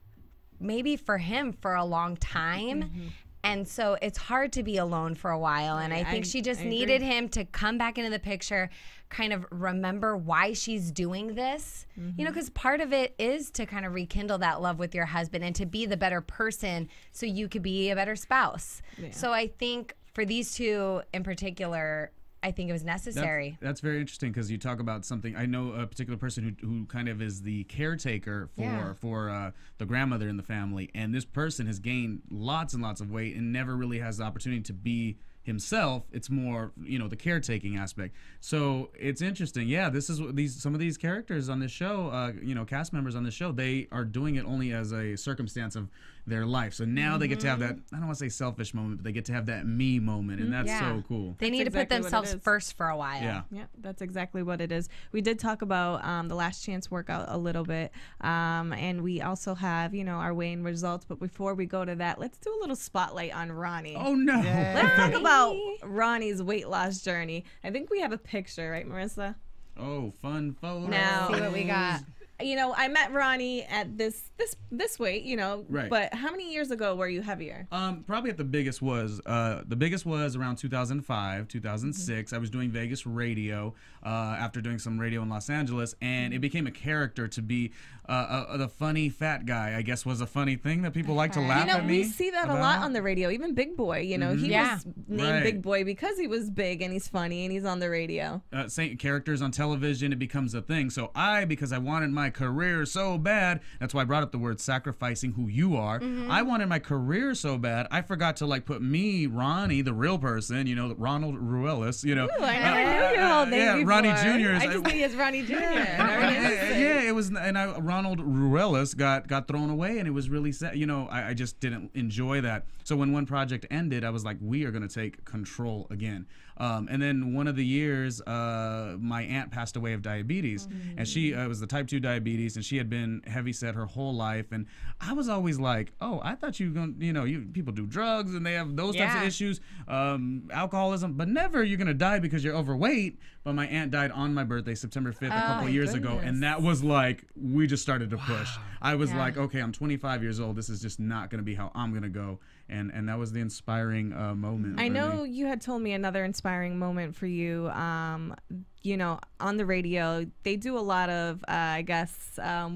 maybe for him for a long time. And so it's hard to be alone for a while. And I think she just needed him to come back into the picture, kind of remember why she's doing this, you know, because part of it is to kind of rekindle that love with your husband and to be the better person so you could be a better spouse. So I think for these two in particular, I think it was necessary. That's very interesting because you talk about something. I know a particular person who kind of is the caretaker for the grandmother in the family, and this person has gained lots and lots of weight and never really has the opportunity to be himself. It's more, you know, the caretaking aspect. So it's interesting. Yeah, this is what some of these characters on this show, you know, cast members on this show, they are doing it only as a circumstance of their life. So now they get to have that, I don't want to say selfish moment, but they get to have that me moment, and that's so cool. They need to put themselves first for a while. Yeah, that's exactly what it is. We did talk about the last chance workout a little bit, and we also have, you know, our weighing results. But before we go to that, let's do a little spotlight on Ronnie. Oh no! Let's talk about Ronnie's weight loss journey. I think we have a picture, right, Marissa? Oh, fun photo. Now, see what we got. You know, I met Ronnie at this weight, you know, but how many years ago were you heavier? Probably at the biggest was around 2005, 2006. I was doing Vegas radio after doing some radio in Los Angeles, and it became a character to be the funny fat guy, I guess, was a funny thing that people like to laugh at me. We see that a lot on the radio. Even Big Boy, you know, he was named Big Boy because he was big and he's funny and he's on the radio. Saying characters on television, it becomes a thing. So because I wanted my career so bad, that's why I brought up the word sacrificing who you are. I wanted my career so bad, I forgot to like put me, Ronnie, the real person, you know, Ronald Ruelas, you know. Ooh, I never knew your whole name before. Ronnie Jr. I just knew he was Ronnie Jr. It was, and Ronald Ruelas got thrown away, and it was really sad. You know, I just didn't enjoy that. So when one project ended, I was like, we are going to take control again. And then one of the years, my aunt passed away of diabetes, and she was the type 2 diabetes. diabetes, and she had been heavy set her whole life. And I was always like, oh, I thought you were going to, people do drugs and they have those types of issues, alcoholism, but never you're going to die because you're overweight. But my aunt died on my birthday, September 5th, a couple of years ago. And that was like, we just started to push. I was like, okay, I'm 25 years old. This is just not going to be how I'm going to go. And that was the inspiring moment. I know you had told me another inspiring moment for you. On the radio, they do a lot of,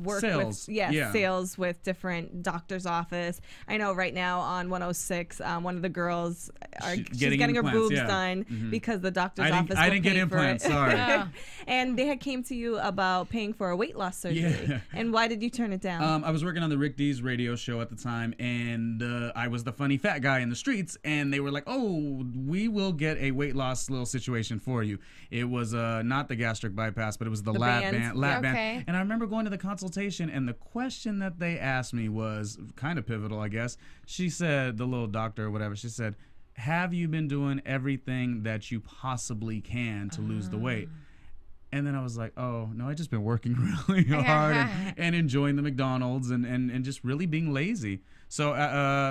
work sales. with sales with different doctor's office. I know right now on 106, one of the girls she's getting her boobs done because the doctor's office. I didn't get implants. Sorry. And they had came to you about paying for a weight loss surgery. Yeah. And why did you turn it down? I was working on the Rick D's radio show at the time, and I was the funny fat guy in the streets, and they were like, "Oh, we will get a weight loss little situation for you." It was not the gastric bypass, but it was the lap band. And I remember going to the consultation, and the question that they asked me was kind of pivotal, I guess. She said, the little doctor or whatever, she said, "Have you been doing everything that you possibly can to lose the weight?" And then I was like, oh, no, I've just been working really hard and enjoying the McDonald's and just really being lazy. So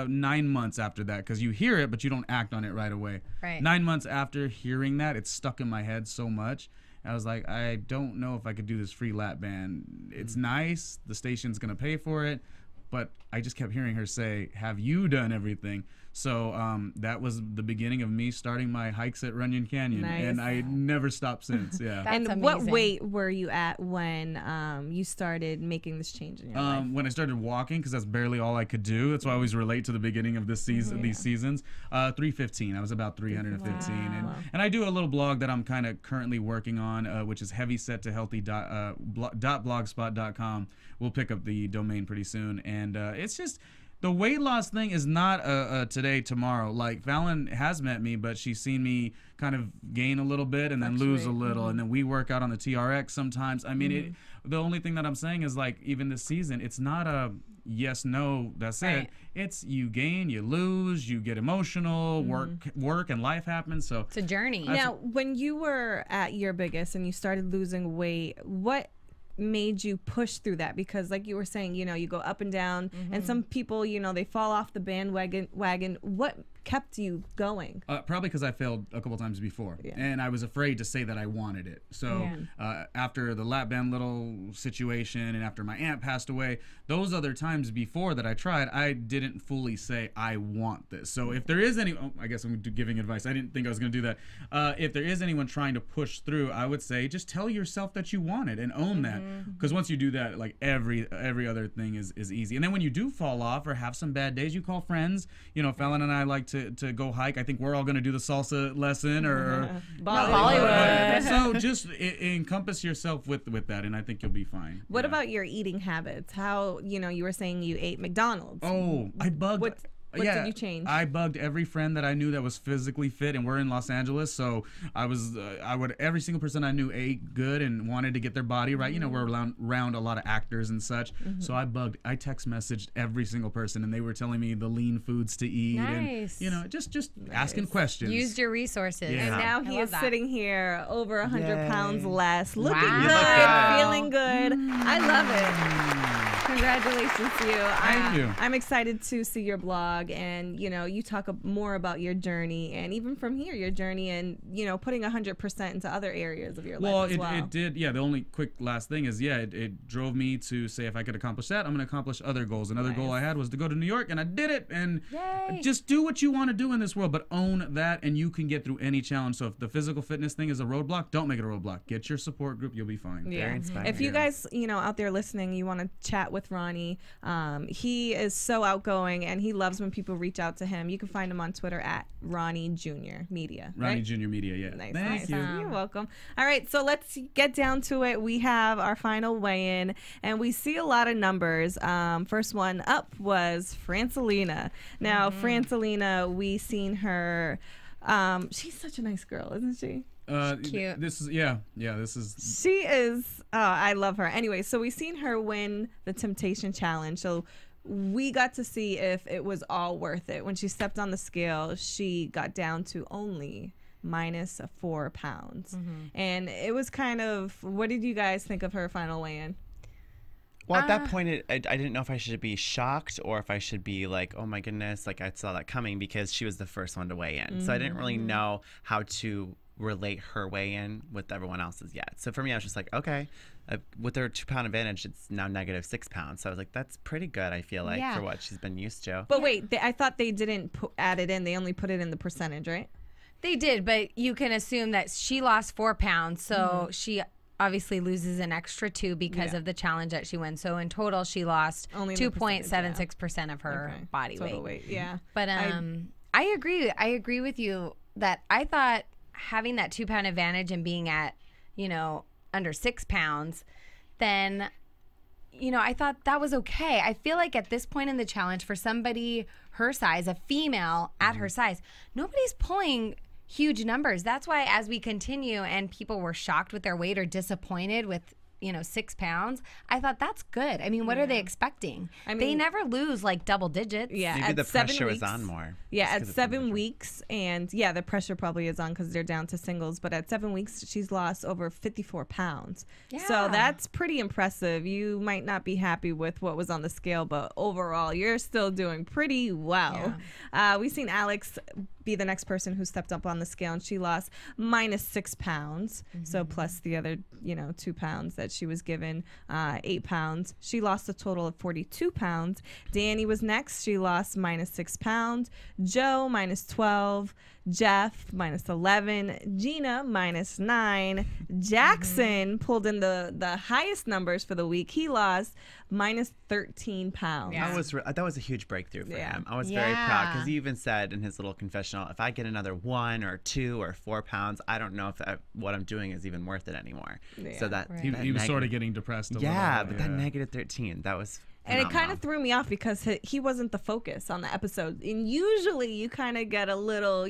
9 months after that, because you hear it, but you don't act on it right away. Right. 9 months after hearing that, it stuck in my head so much. I was like, I don't know if I could do this free lap band. It's nice. The station's going to pay for it. But I just kept hearing her say, have you done everything? So that was the beginning of me starting my hikes at Runyon Canyon. Nice. And I never stopped since. Yeah. And amazing. What weight were you at when you started making this change in your life? When I started walking, because that's barely all I could do. That's why I always relate to the beginning of this season, these seasons. 315. I was was about 315. Wow. And I do a little blog that I'm kind of currently working on, which is heavysettohealthy.blogspot.com. We'll pick up the domain pretty soon. And it's just... the weight loss thing is not today, tomorrow. Like, Fallon has met me, but she's seen me kind of gain a little bit and then lose a little. And then we work out on the TRX sometimes. I mean, the only thing that I'm saying is, like, even this season, it's not a yes, no, that's it. It's you gain, you lose, you get emotional, work and life happens. So it's a journey. Now, when you were at your biggest and you started losing weight, what made you push through that? Because like you were saying, you go up and down, and some people, they fall off the bandwagon. What kept you going? Probably because I failed a couple times before, and I was afraid to say that I wanted it. So after the lap band little situation and after my aunt passed away, those other times before that I tried, I didn't fully say I want this. So if there is I guess I'm giving advice. I didn't think I was going to do that. If there is anyone trying to push through, I would say just tell yourself that you want it and own that. Because once you do that, like every other thing is easy. And then when you do fall off or have some bad days, you call friends. Fallon and I like to go hike. I think we're all going to do the salsa lesson or Bollywood. So just encompass yourself with that, and I think you'll be fine. What about your eating habits? How, you were saying you ate McDonald's. Oh, I bugged. What did you change? I bugged every friend that I knew that was physically fit, and we're in Los Angeles, so I would every single person I knew ate good and wanted to get their body right. We're around a lot of actors and such, so I text messaged every single person, and they were telling me the lean foods to eat, and just asking questions. Used your resources. And now he is sitting here over 100 pounds less, looking Wow. good, feeling good. I love it. Congratulations to you. Thank you. I'm excited to see your blog, and you talk more about your journey, and even from here, your journey, and putting 100% into other areas of your life as well. It did. Yeah, the only quick last thing is, it drove me to say if I could accomplish that, I'm going to accomplish other goals. Another goal I had was to go to New York, and I did it. And just do what you want to do in this world, but own that, and you can get through any challenge. So if the physical fitness thing is a roadblock, don't make it a roadblock. Get your support group. You'll be fine. Yeah. Very inspiring. If you guys, out there listening, you want to chat with Ronnie, he is so outgoing, and he loves when people reach out to him. You can find him on Twitter at Ronnie Jr. Media. Ronnie Jr. Media, yeah. Nice. Thank you. You're welcome. All right, so let's get down to it. We have our final weigh-in, and we see a lot of numbers. First one up was Francelina. Now, Francelina, we seen her. She's such a nice girl, isn't she? Cute. This is this is. She is. Oh, I love her. Anyway, so we seen her win the Temptation Challenge. So we got to see if it was all worth it. When she stepped on the scale, she got down to only minus 4 pounds. And it was kind of, what did you guys think of her final weigh-in? Well, at that point, I didn't know if I should be shocked or if I should be like, oh my goodness, like I saw that coming because she was the first one to weigh in. So I didn't really know how to relate her weigh in with everyone else's yet. So for me, I was just like, okay, with her 2 pound advantage, it's now negative 6 pounds. So I was like, that's pretty good, I feel like, for what she's been used to. But wait, I thought they didn't add it in. They only put it in the percentage, right? They did, but you can assume that she lost 4 pounds. So she obviously loses an extra 2 because of the challenge that she wins. So in total, she lost 2.76% of her body weight. Yeah. But I agree. I agree with you that I thought having that 2 pound advantage and being at, under 6 pounds, then, I thought that was okay. I feel like at this point in the challenge, for somebody her size, a female at her size, nobody's pulling huge numbers. That's why as we continue and people were shocked with their weight or disappointed with 6 pounds, I thought that's good. I mean, what are they expecting? I mean, they never lose like double digits. Yeah, maybe the pressure was on more. Yeah, at 7 weeks, and the pressure probably is on because they're down to singles. But at 7 weeks, she's lost over 54 pounds. Yeah. So that's pretty impressive. You might not be happy with what was on the scale, but overall, you're still doing pretty well. Yeah. We've seen Alex be the next person who stepped up on the scale, and she lost minus 6 pounds. So plus the other 2 pounds that she was given, 8 pounds. She lost a total of 42 pounds. Danny was next. She lost minus 6 pounds. Joe minus 12. Jeff minus 11. Gina minus 9. Jackson pulled in the highest numbers for the week. He lost minus 13 pounds. Yeah. That was a huge breakthrough for him. I was very proud because he even said in his little confessional, if I get another 1 or 2 or 4 pounds, I don't know if what I'm doing is even worth it anymore. So that he was sort of getting depressed a little bit. But that negative 13, that was And it kind of threw me off because he wasn't the focus on the episode. And usually you kind of get a little,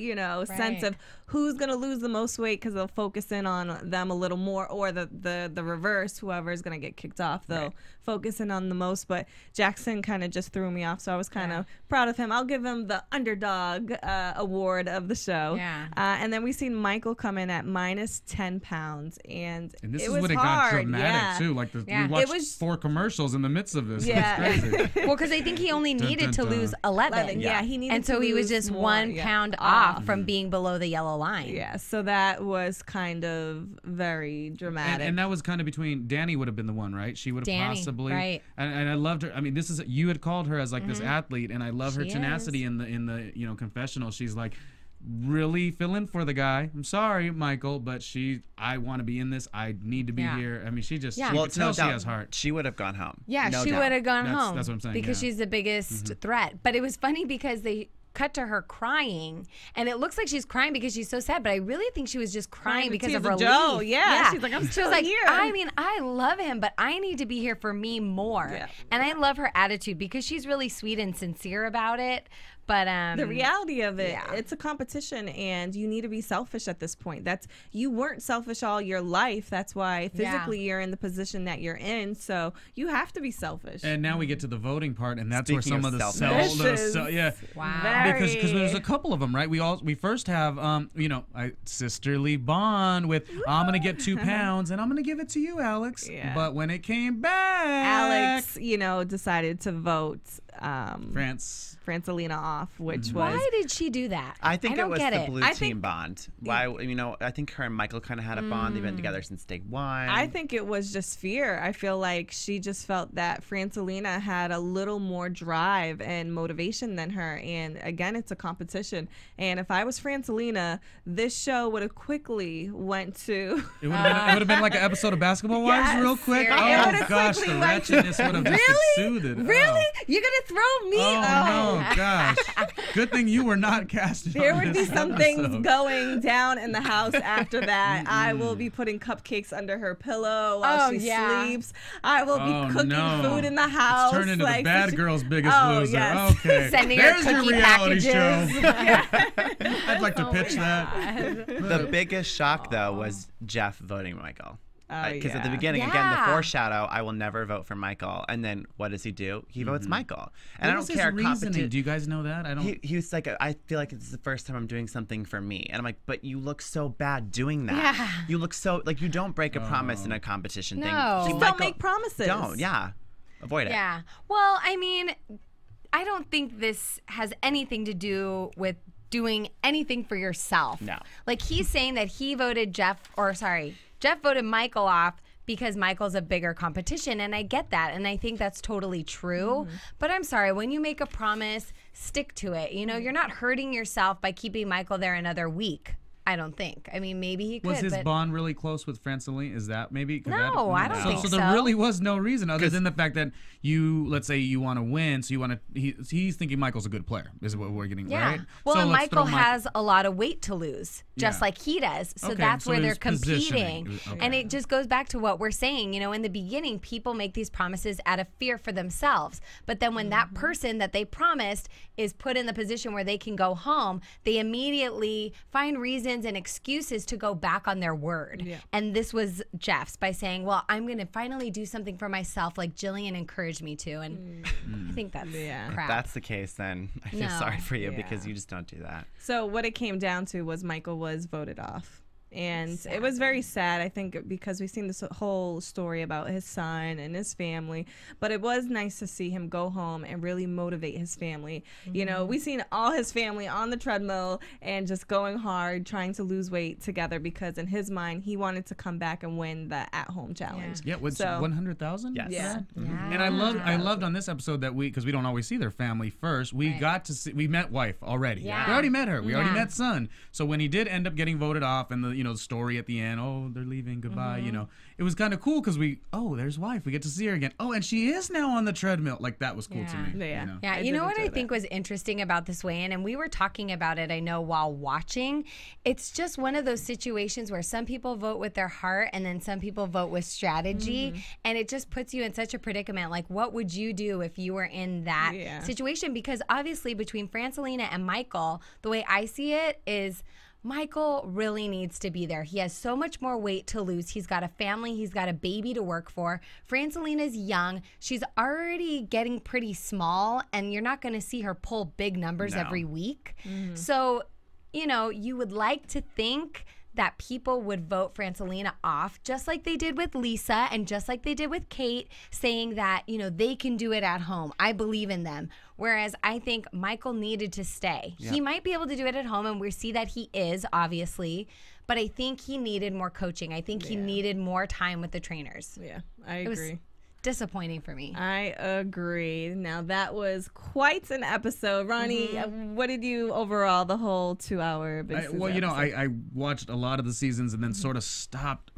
sense of who's going to lose the most weight because they'll focus in on them a little more, or the reverse, whoever is going to get kicked off, they'll focus in on the most. But Jackson kind of just threw me off, so I was kind of proud of him. I'll give him the underdog award of the show. Yeah. And then we seen Michael come in at minus 10 pounds. And this it is was when it hard. got dramatic, too. Like, we watched 4 commercials in the midst of this. Yeah. Crazy. Well, because I think he only needed to lose 11. Yeah, he needed and so he was just more, 1 pound off from being below the yellow line. Yeah, so that was kind of very dramatic. And that was kind of between, Danny would have been the one, right? She would have possibly. Right. And I loved her. I mean, you had called her as like this athlete, and I love her tenacity in the confessional. She's like, really feeling for the guy. I'm sorry, Michael, but I want to be in this. I need to be here. I mean, she just, she has heart. She would have gone home. Yeah, she would have gone home. That's what I'm saying. Because she's the biggest threat. But it was funny because they cut to her crying, and it looks like she's crying because she's so sad, but I really think she was just crying because of relief. Joe, she's like, I'm still here. I mean, I love him, but I need to be here for me more. Yeah. And I love her attitude because she's really sweet and sincere about it. But the reality of it, it's a competition, and you need to be selfish at this point. You weren't selfish all your life. That's why physically you're in the position that you're in. So you have to be selfish. And now we get to the voting part, and that's where some of the wow. Because there's a couple of them, right? We first have a sisterly bond with I'm gonna get 2 pounds and I'm gonna give it to you, Alex. Yeah. But when it came back, Alex, decided to vote Francelina off, which was... Why did she do that? I think it was the blue team bond. Why, I think her and Michael kind of had a bond. They've been together since day 1. I think it was just fear. I feel like she just felt that Francelina had a little more drive and motivation than her. And again, it's a competition. And if I was Francelina, this show would have quickly went to... It would have been like an episode of Basketball Wives real quick. Oh, gosh, the ratchetness would have just exuded. Really? You're going to throw me? Oh, gosh. Good thing you were not casted. There would be some things going down in the house after that. I will be putting cupcakes under her pillow while she sleeps. I will be cooking food in the house. It's turned into the bad girl's Biggest Loser. Yes. Okay. Sending There's her your cookie reality packages. show. I'd like to pitch that. The biggest shock, though, was Jeff voting Michael. Because at the beginning, again, the foreshadow, I will never vote for Michael. And then what does he do? He votes Michael. And what I don't care. Reasoning? Do you guys know that? I don't. He was like, I feel like it's the first time I'm doing something for me. And I'm like, but you look so bad doing that. Yeah. You look so, like, you don't break a promise in a competition thing. You don't make promises. Don't, avoid it. Yeah. Well, I mean, I don't think this has anything to do with doing anything for yourself. No. Like he's saying that he voted Jeff voted Michael off because Michael's a bigger competition, and I get that, and I think that's totally true. But I'm sorry, when you make a promise, stick to it. You know, you're not hurting yourself by keeping Michael there another week. I don't think. I mean, maybe he could. Was his bond really close with Franceline? Is that maybe? No, I don't think so. So there really was no reason other than the fact that let's say you want to win, so you want to. He's thinking Michael's a good player. Is what we're getting right. Well, so and Michael has a lot of weight to lose, just like he does. So that's where they're competing, and it just goes back to what we're saying. You know, in the beginning, people make these promises out of fear for themselves, but then when that person that they promised is put in the position where they can go home, they immediately find reasons and excuses to go back on their word. Yeah. And this was Jeff's by saying, well, I'm going to finally do something for myself like Jillian encouraged me to. And I think that's crap. If that's the case, then I feel sorry for you because you just don't do that. So what it came down to was Michael was voted off. And it was very sad, I think, because we've seen this whole story about his son and his family. But it was nice to see him go home and really motivate his family. You know, we've seen all his family on the treadmill and just going hard, trying to lose weight together because in his mind, he wanted to come back and win the at-home challenge. Yeah, with 100,000? Yes. Yeah. And I loved on this episode that because we don't always see their family first, we got to see, we met wife already. Yeah. We already met her. We already met son. So when he did end up getting voted off and the story at the end, oh, they're leaving, goodbye, you know, it was kind of cool because there's wife, we get to see her again. Oh, and she is now on the treadmill. Like that was cool to me. Yeah. You know what I think was interesting about this weigh-in, and we were talking about it, I know, while watching. It's just one of those situations where some people vote with their heart and then some people vote with strategy, and it just puts you in such a predicament. Like, what would you do if you were in that situation? Because obviously between Francelina and Michael, the way I see it is Michael really needs to be there. He has so much more weight to lose. He's got a family. He's got a baby to work for. Francelina's young. She's already getting pretty small, and you're not going to see her pull big numbers every week. So, you know, you would like to think that people would vote Francelina off, just like they did with Lisa and just like they did with Kate, saying that, you know, they can do it at home. I believe in them. Whereas I think Michael needed to stay. He might be able to do it at home, and we see that he is, obviously, but I think he needed more coaching. I think he needed more time with the trainers. Yeah, I agree. Disappointing for me. I agree. Now that was quite an episode. Ronnie, what did you overall, the whole 2-hour Big Well, you know, I watched a lot of the seasons and then sort of stopped,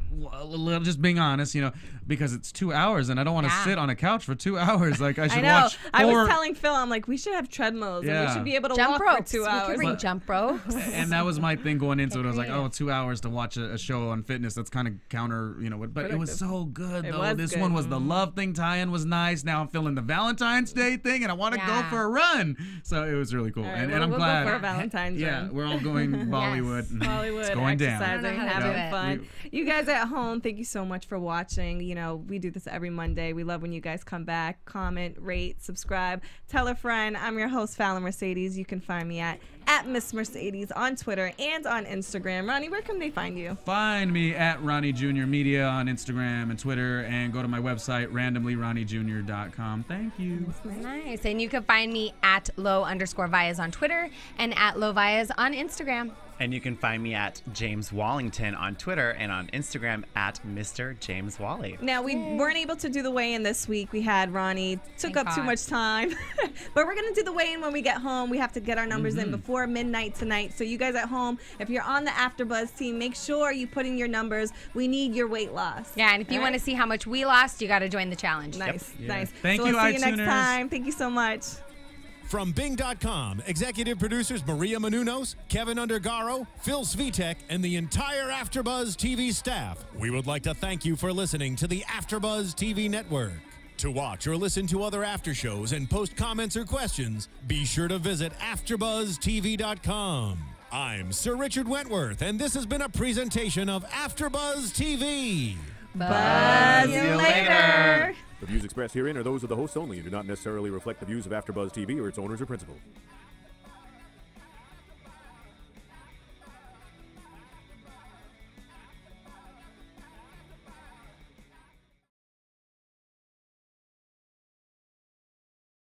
just being honest, you know, because it's 2 hours and I don't want to sit on a couch for 2 hours. Like I should watch. I was telling Phil, I'm like, we should have treadmills and we should be able to jump walk ropes. for 2 hours. We could bring jump ropes. And that was my thing going into it. I was like, 2 hours to watch a show on fitness. That's kind of counter, you know, but it was so good though. This one was the love thing tie-in was nice. Now I'm feeling the Valentine's Day thing and I want to go for a run. So it was really cool. Right, and I'm glad. Go for a Valentine's run. We're all going Bollywood. Bollywood, it's going exercising, down. having fun. You guys at home, thank you so much for watching. You know, we do this every Monday. We love when you guys come back, comment, rate, subscribe, tell a friend. I'm your host, Fallon Mercedes. You can find me at Miss Mercedes on Twitter and on Instagram. Ronnie, where can they find you? Find me at Ronnie Jr Media on Instagram and Twitter, and go to my website, randomlyronniejr.com. Thank you. Nice. And you can find me at low_Vias on Twitter and at lowvias on Instagram. And you can find me at James Wallington on Twitter and on Instagram at Mr. James Wally. Now, we weren't able to do the weigh-in this week. We had Ronnie, took up too much time. But we're going to do the weigh-in when we get home. We have to get our numbers in before midnight tonight. So you guys at home, if you're on the AfterBuzz team, make sure you put in your numbers. We need your weight loss. Yeah, and if you want to see how much we lost, you got to join the challenge. Nice, nice. Thank you, we'll see you next time. Thank you so much. From Bing.com, executive producers Maria Menounos, Kevin Undergaro, Phil Svitek, and the entire AfterBuzz TV staff, we would like to thank you for listening to the AfterBuzz TV network. To watch or listen to other after shows and post comments or questions, be sure to visit AfterBuzzTV.com. I'm Sir Richard Wentworth, and this has been a presentation of AfterBuzz TV. Buzz you later. The views expressed herein are those of the hosts only and do not necessarily reflect the views of AfterBuzz TV or its owners or principals.